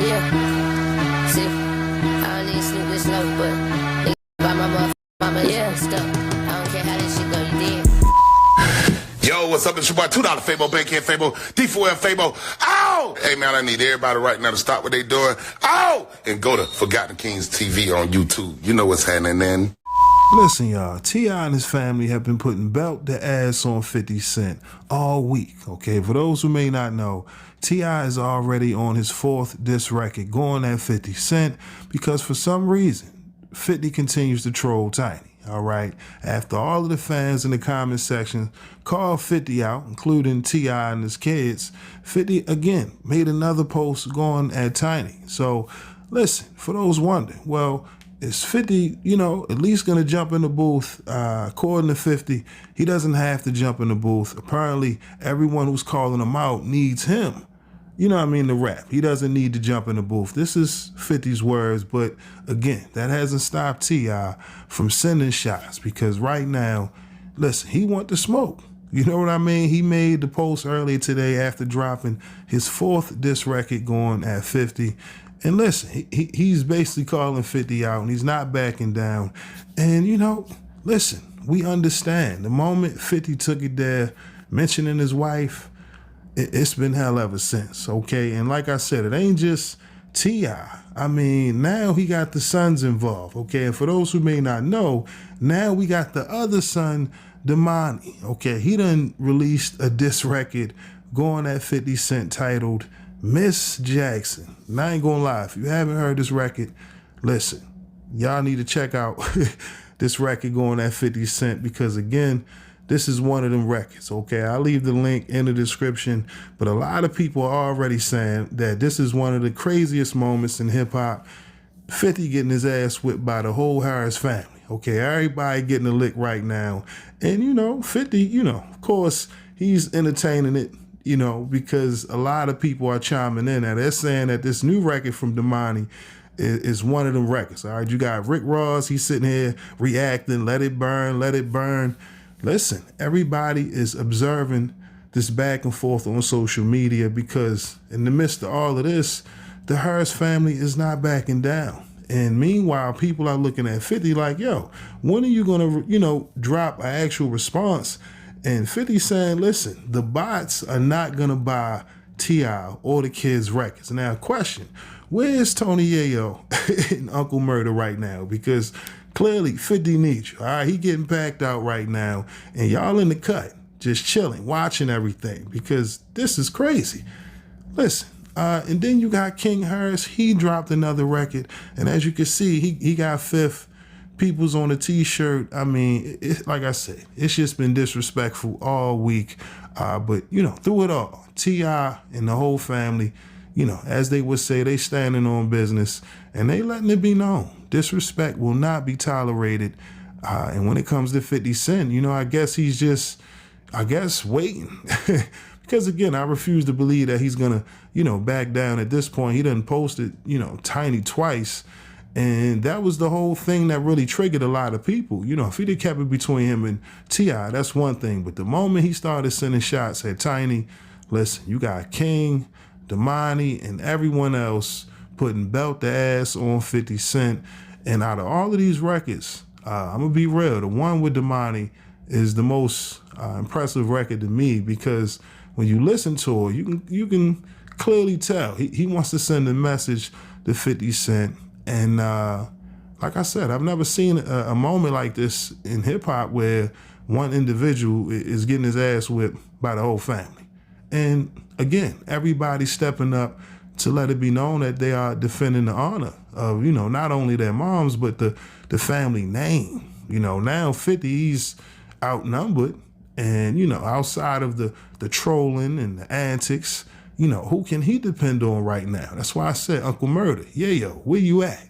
Yeah. See, I don't need to sleep this low, but nigga by my mama, yeah, stuff. I don't care how this shit go, you did. Yo, what's up? It's your boy $2 Fabo, Bacon Fabo, D4L Fabo. Ow! Hey, man, I need everybody right now to stop what they doing. Ow! And go to Forgotten Kings TV on YouTube. You know what's happening then. Listen, y'all, T.I. and his family have been putting belt to ass on 50 Cent all week, okay? For those who may not know, T.I. is already on his fourth diss record going at 50 Cent because for some reason, 50 continues to troll Tiny, all right? After all of the fans in the comment section called 50 out, including T.I. and his kids, 50, again, made another post going at Tiny. So, listen, for those wondering, well, is 50, at least going to jump in the booth? According to 50, he doesn't have to jump in the booth. Apparently, everyone who's calling him out needs him. To rap. He doesn't need to jump in the booth. This is 50's words, but again, that hasn't stopped T.I. from sending shots because right now, listen, he want to smoke. You know what I mean? He made the post earlier today after dropping his fourth diss record going at 50. And listen, he's basically calling 50 out and he's not backing down. And, listen, we understand. The moment 50 took it there, mentioning his wife, it's been hell ever since, okay? And like I said, it ain't just T.I. Now he got the sons involved, okay? And for those who may not know, now we got the other son, Domani, okay? He done released a diss record going at 50 Cent titled Miss Jackson. And I ain't gonna lie, if you haven't heard this record, listen, y'all need to check out this record going at 50 Cent because again, this is one of them records, okay? I'll leave the link in the description, but a lot of people are already saying that this is one of the craziest moments in hip hop. 50 getting his ass whipped by the whole Harris family, okay? Everybody getting a lick right now. And 50, of course, he's entertaining it, because a lot of people are chiming in. Now, they're saying that this new record from Demani is one of them records, all right? You got Rick Ross, he's sitting here reacting, let it burn, let it burn. Listen, everybody is observing this back and forth on social media because in the midst of all of this, the Harris family is not backing down. And meanwhile, people are looking at 50 like, yo, when are you going to, drop an actual response? And 50 saying, listen, the bots are not going to buy T.I. or the kids' records. Now, question, where's Tony Yayo and Uncle Murder right now? Because clearly 50 needs you, all right? He getting packed out right now, and y'all in the cut, just chilling, watching everything, because this is crazy. Listen, and then you got King Harris. He dropped another record, and as you can see, he got fifth. People's on a t-shirt. Like I said, it's just been disrespectful all week. But, through it all, T.I. and the whole family, as they would say, they standing on business and they letting it be known. Disrespect will not be tolerated. And when it comes to 50 Cent, I guess he's just, waiting. Because again, I refuse to believe that he's gonna, back down at this point. He done posted, Tiny twice. And that was the whole thing that really triggered a lot of people. If he'd have kept it between him and T.I., that's one thing. But the moment he started sending shots at Tiny, listen, you got King, Domani, and everyone else putting belt to ass on 50 Cent. And out of all of these records, I'm going to be real, the one with Domani is the most impressive record to me because when you listen to it, you can clearly tell he wants to send a message to 50 Cent. And like I said, I've never seen a moment like this in hip-hop where one individual is getting his ass whipped by the whole family. And again, everybody's stepping up to let it be known that they are defending the honor of, not only their moms, but the family name. Now 50, he's outnumbered. And, outside of the trolling and the antics, who can he depend on right now? That's why I said Uncle Murder. Yeah, yo, where you at?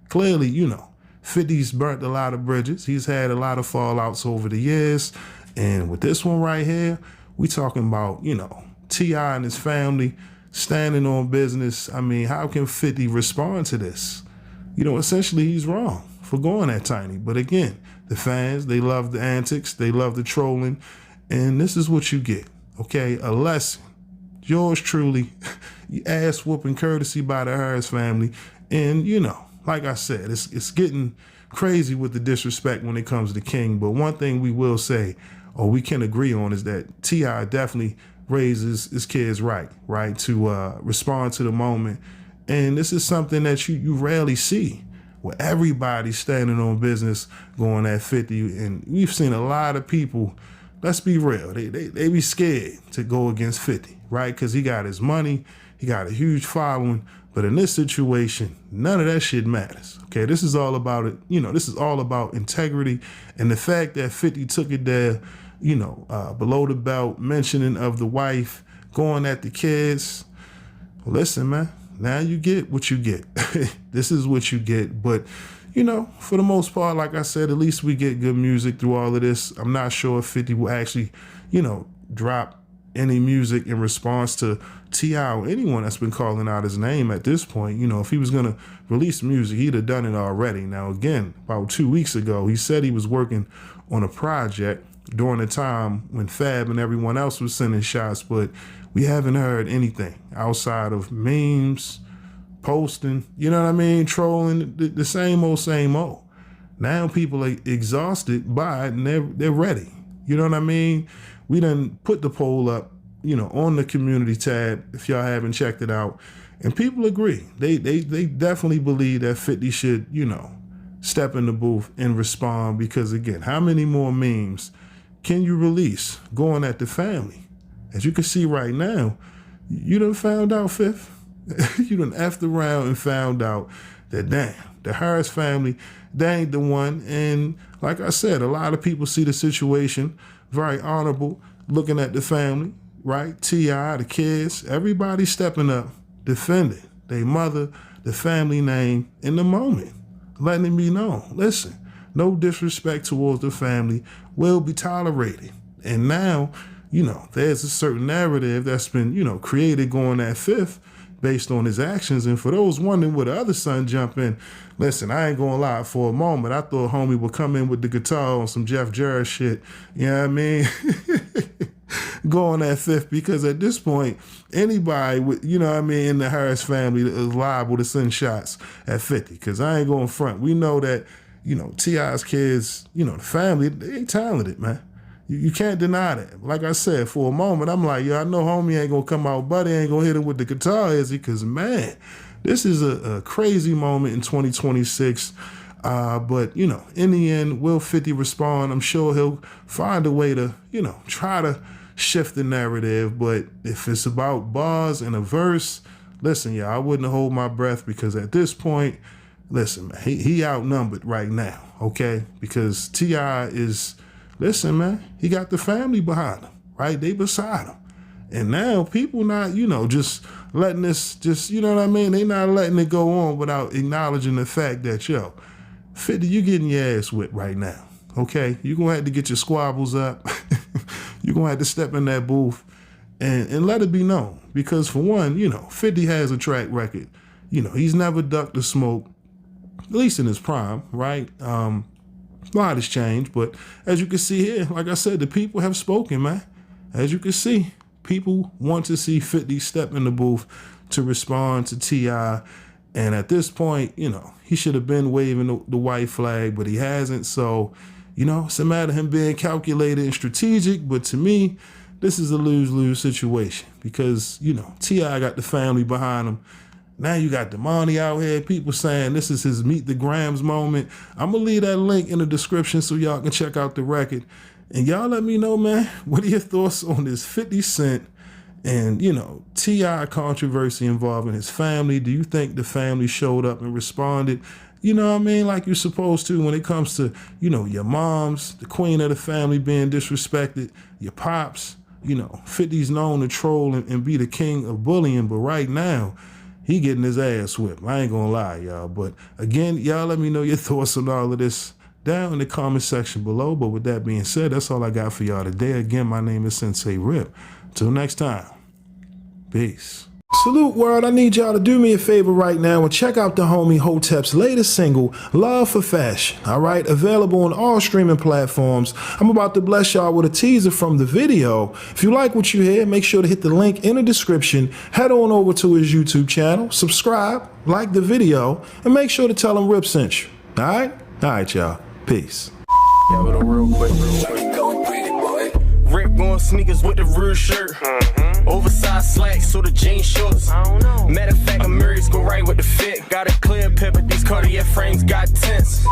Clearly, 50's burnt a lot of bridges. He's had a lot of fallouts over the years. And with this one right here, we talking about, T.I. and his family standing on business. How can 50 respond to this? Essentially he's wrong for going at Tiny. But again, the fans, they love the antics. They love the trolling. And this is what you get, okay? A lesson. Yours truly, ass whooping courtesy by the Harris family. And, you know, like I said, it's getting crazy with the disrespect when it comes to King. But one thing we will say, or we can agree on, is that T.I. definitely raises his kids right to respond to the moment. And this is something that you rarely see, where everybody's standing on business going at 50. And we've seen a lot of people, let's be real, they be scared to go against 50, right? Because he got his money, he got a huge following. But in this situation, none of that shit matters. Okay, this is all about it. You know, this is all about integrity. And the fact that 50 took it there, you know, below the belt, mentioning of the wife, going at the kids. Listen, man, now you get what you get. This is what you get. But, you know, for the most part, like I said, at least we get good music through all of this. I'm not sure if 50 will actually, you know, drop any music in response to T.I. or anyone that's been calling out his name at this point. You know, if he was going to release music, he'd have done it already. Now, again, about 2 weeks ago, he said he was working on a project during the time when Fab and everyone else was sending shots, but we haven't heard anything outside of memes, posting, you know what I mean, trolling, the same old. Now people are exhausted by it and they're ready. You know what I mean? We done put the poll up, you know, on the community tab, if y'all haven't checked it out, and people agree. They definitely believe that 50 should, you know, step in the booth and respond, because again, how many more memes can you release going at the family? As you can see right now, you done found out, Fifth. You done effed around and found out that, damn, the Harris family, they ain't the one. And like I said, a lot of people see the situation very honorable, looking at the family, right? T.I., the kids, everybody stepping up, defending their mother, the family name in the moment, letting it be known. Listen, no disrespect towards the family will be tolerated. And now, you know, there's a certain narrative that's been, you know, created going at Fifth based on his actions. And for those wondering where the other son jump in, listen, I ain't gonna lie, for a moment, I thought homie would come in with the guitar on some Jeff Jarrett shit. You know what I mean? Going at Fifth, because at this point, anybody with, you know what I mean, in the Harris family is liable to send shots at 50. Because I ain't going front. We know that, you know, T.I.'s kids, you know, the family, they talented, man. You can't deny that. Like I said, for a moment, I'm like, yo, I know homie ain't gonna come out, buddy ain't gonna hit him with the guitar, is he? Because, man, this is a crazy moment in 2026. But, you know, in the end, will 50 respond? I'm sure he'll find a way to, you know, try to shift the narrative. But if it's about bars and a verse, listen, y'all, I wouldn't hold my breath, because at this point, listen, man, he outnumbered right now, okay? Because T.I. is, listen, man, he got the family behind him, right? They beside him. And now people not, you know, just letting this, just, you know what I mean? They not letting it go on without acknowledging the fact that, yo, 50, you getting your ass whipped right now, okay? You're going to have to get your squabbles up. You're going to have to step in that booth and let it be known. Because for one, you know, 50 has a track record. You know, he's never ducked the smoke, at least in his prime, right? A lot has changed, but as you can see here, like I said, the people have spoken, man. As you can see, people want to see 50 step in the booth to respond to T.I. And at this point, you know, he should have been waving the white flag, but he hasn't. So, you know, it's a matter of him being calculated and strategic. But to me, this is a lose-lose situation, because, you know, T.I. got the family behind him. Now you got Domani out here, people saying this is his Meet the Grams moment. I'm going to leave that link in the description so y'all can check out the record. And y'all let me know, man, what are your thoughts on this 50 Cent and, you know, T.I. controversy involving his family? Do you think the family showed up and responded, you know what I mean, like you're supposed to when it comes to, you know, your moms, the queen of the family being disrespected, your pops? You know, 50's known to troll and be the king of bullying, but right now, he getting his ass whipped. I ain't gonna lie, y'all. But again, y'all let me know your thoughts on all of this down in the comment section below. But with that being said, that's all I got for y'all today. Again, my name is Sensei Rip. Till next time, peace. Salute world, I need y'all to do me a favor right now and check out the homie Hotep's latest single, Love for Fashion, alright? Available on all streaming platforms. I'm about to bless y'all with a teaser from the video. If you like what you hear, make sure to hit the link in the description, head on over to his YouTube channel, subscribe, like the video, and make sure to tell him Rip sent you, alright? Alright y'all, peace. Yeah, but real quick. Rip going sneakers with the real shirt. Oversized slacks, so the jean shorts. Matter of fact, Americans go right with the fit. Got a clear pepper, these Cartier frames got tints.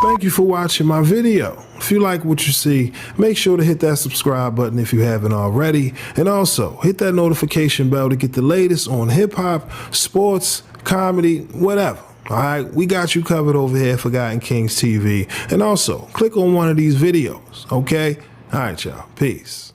Thank you for watching my video. If you like what you see, make sure to hit that subscribe button if you haven't already. And also, hit that notification bell to get the latest on hip-hop, sports, comedy, whatever. Alright, we got you covered over here at Forgotten Kings TV. And also, click on one of these videos, okay? Alright, y'all. Peace.